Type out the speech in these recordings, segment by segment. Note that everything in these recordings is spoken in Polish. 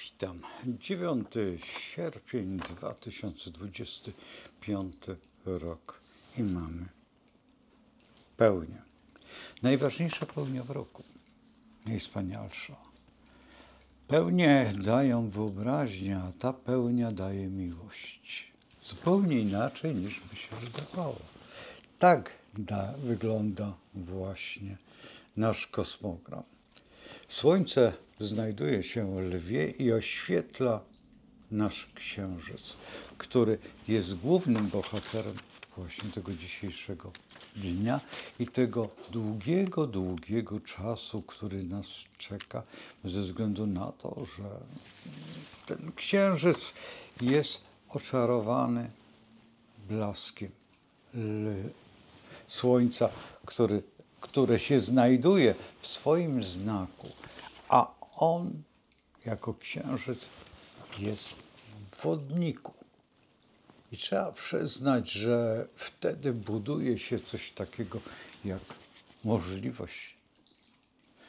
Witam. 9 sierpień 2025 rok i mamy pełnię. Najważniejsza pełnia w roku. Najwspanialsza. Pełnię dają wyobraźnię, a ta pełnia daje miłość. Zupełnie inaczej niż by się wydawało. Tak wygląda właśnie nasz kosmogram. Słońce znajduje się w Lwie i oświetla nasz Księżyc, który jest głównym bohaterem właśnie tego dzisiejszego dnia i tego długiego, długiego czasu, który nas czeka, ze względu na to, że ten Księżyc jest oczarowany blaskiem Słońca, które się znajduje w swoim znaku, a on jako Księżyc jest w wodniku. I trzeba przyznać, że wtedy buduje się coś takiego jak możliwość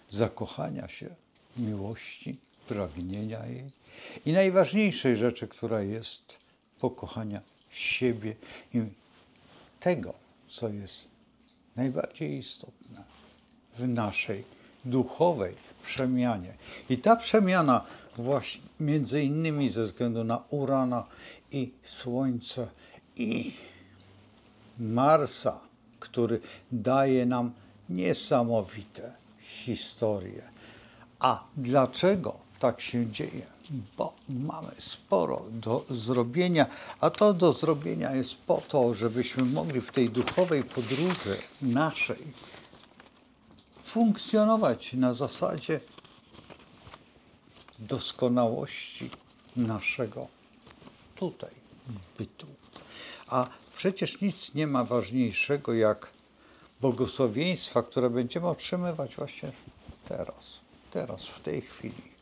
zakochania się, miłości, pragnienia jej i najważniejszej rzeczy, która jest pokochania siebie i tego, co jest najbardziej istotne w naszej duchowej przemianie. I ta przemiana właśnie między innymi ze względu na Urana i Słońce i Marsa, który daje nam niesamowite historie. A dlaczego tak się dzieje? Bo mamy sporo do zrobienia, a to do zrobienia jest po to, żebyśmy mogli w tej duchowej podróży naszej funkcjonować na zasadzie doskonałości naszego tutaj bytu. A przecież nic nie ma ważniejszego jak błogosławieństwa, które będziemy otrzymywać właśnie teraz, w tej chwili.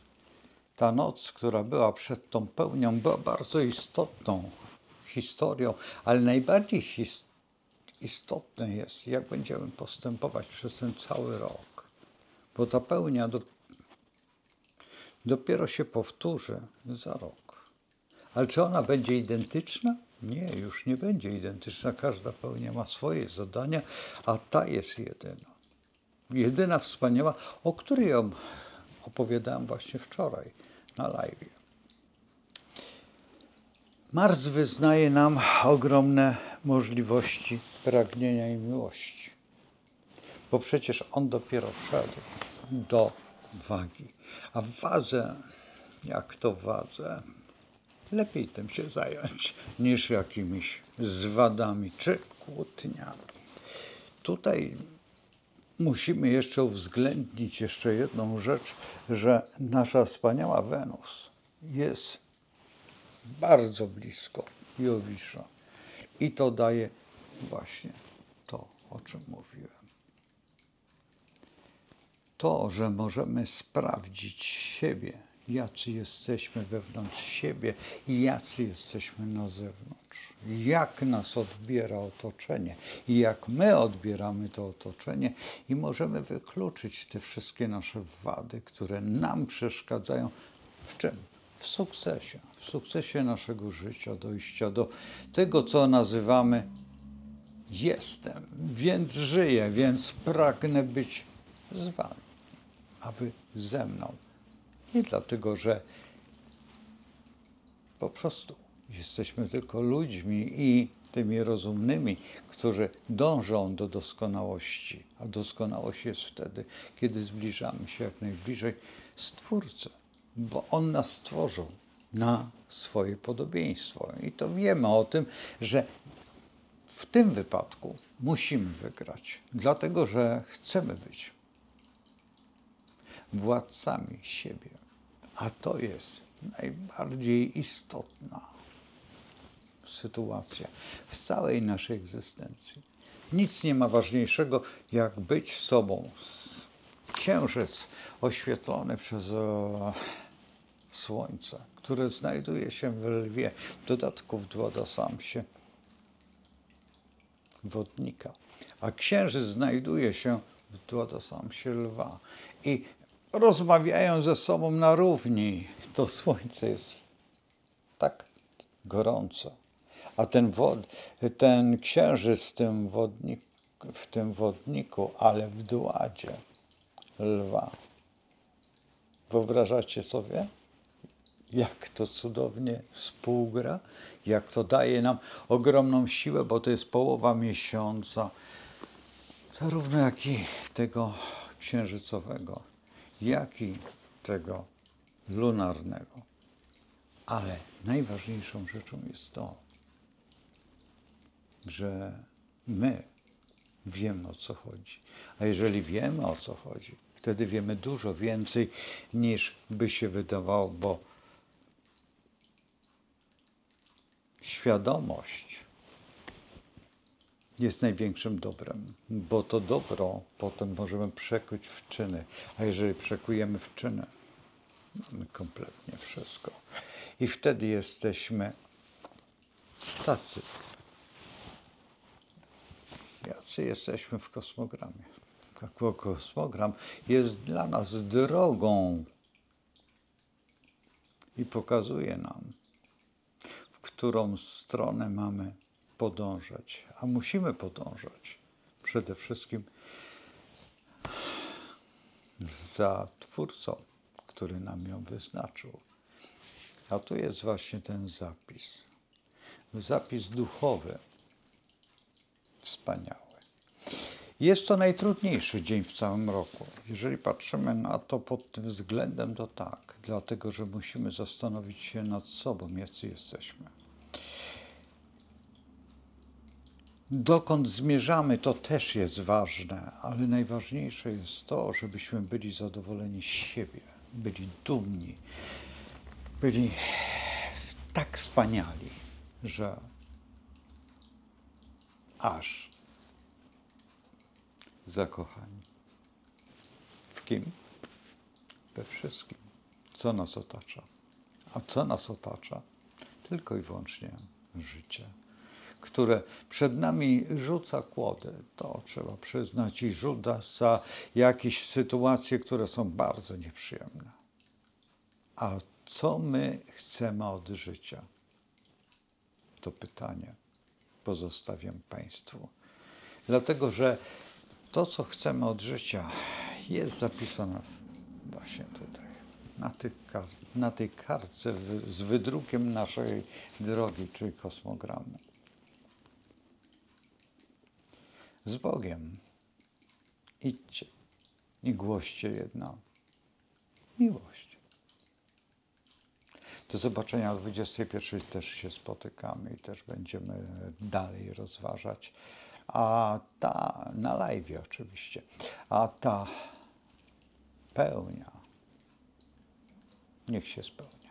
Ta noc, która była przed tą pełnią, była bardzo istotną historią, ale najbardziej istotne jest, jak będziemy postępować przez ten cały rok. Bo ta pełnia dopiero się powtórzy za rok. Ale czy ona będzie identyczna? Nie, już nie będzie identyczna. Każda pełnia ma swoje zadania, a ta jest jedyna. Jedyna wspaniała, o której opowiadałem właśnie wczoraj na live. Mars wyznaje nam ogromne możliwości pragnienia i miłości, bo przecież on dopiero wszedł do wagi. A w wadze, jak to w wadze, lepiej tym się zająć niż jakimiś zwadami czy kłótniami. Tutaj musimy jeszcze uwzględnić jeszcze jedną rzecz, że nasza wspaniała Wenus jest bardzo blisko Jowisza i to daje właśnie to, o czym mówiłem. To, że możemy sprawdzić siebie, jacy jesteśmy wewnątrz siebie i jacy jesteśmy na zewnątrz. Jak nas odbiera otoczenie i jak my odbieramy to otoczenie i możemy wykluczyć te wszystkie nasze wady, które nam przeszkadzają w czym? W sukcesie naszego życia, dojścia do tego, co nazywamy jestem, więc żyję, więc pragnę być z wami, aby ze mną. Nie dlatego, że po prostu jesteśmy tylko ludźmi i tymi rozumnymi, którzy dążą do doskonałości. A doskonałość jest wtedy, kiedy zbliżamy się jak najbliżej Stwórcy, bo On nas stworzył na swoje podobieństwo. I to wiemy o tym, że w tym wypadku musimy wygrać, dlatego że chcemy być władcami siebie. A to jest najbardziej istotna sytuacja w całej naszej egzystencji. Nic nie ma ważniejszego, jak być sobą. Księżyc oświetlony przez Słońce, które znajduje się w Lwie, w dodatku w Dwadasamsie wodnika, a Księżyc znajduje się w Dwadasamsie Lwa. I rozmawiają ze sobą na równi. To słońce jest tak gorąco, a ten księżyc w tym wodniku, ale w dładzie lwa. Wyobrażacie sobie, jak to cudownie współgra, jak to daje nam ogromną siłę, bo to jest połowa miesiąca, zarówno jak i tego księżycowego, jak i tego lunarnego. Ale najważniejszą rzeczą jest to, że my wiemy, o co chodzi. A jeżeli wiemy, o co chodzi, wtedy wiemy dużo więcej, niż by się wydawało, bo świadomość jest największym dobrem, bo to dobro potem możemy przekuć w czyny, a jeżeli przekujemy w czyny, mamy kompletnie wszystko. I wtedy jesteśmy tacy, jacy jesteśmy w kosmogramie. Kosmogram jest dla nas drogą i pokazuje nam, w którą stronę mamy podążać. A musimy podążać przede wszystkim za Twórcą, który nam ją wyznaczył. A tu jest właśnie ten zapis. Zapis duchowy. Wspaniały. Jest to najtrudniejszy dzień w całym roku. Jeżeli patrzymy na to pod tym względem, to tak. Dlatego, że musimy zastanowić się nad sobą, jacy jesteśmy. Dokąd zmierzamy, to też jest ważne, ale najważniejsze jest to, żebyśmy byli zadowoleni z siebie, byli dumni, byli tak wspaniali, że aż zakochani. W kim? We wszystkim, co nas otacza. A co nas otacza? Tylko i wyłącznie życie, które przed nami rzuca kłody, to trzeba przyznać, i rzuca za jakieś sytuacje, które są bardzo nieprzyjemne. A co my chcemy od życia? To pytanie pozostawiam Państwu. Dlatego, że to, co chcemy od życia, jest zapisane właśnie tutaj, na tej kartce z wydrukiem naszej drogi, czyli kosmogramu. Z Bogiem idźcie i głoście jedno: miłość. Do zobaczenia o 21:00 też się spotykamy i też będziemy dalej rozważać. A ta, na live oczywiście, a ta pełnia niech się spełni.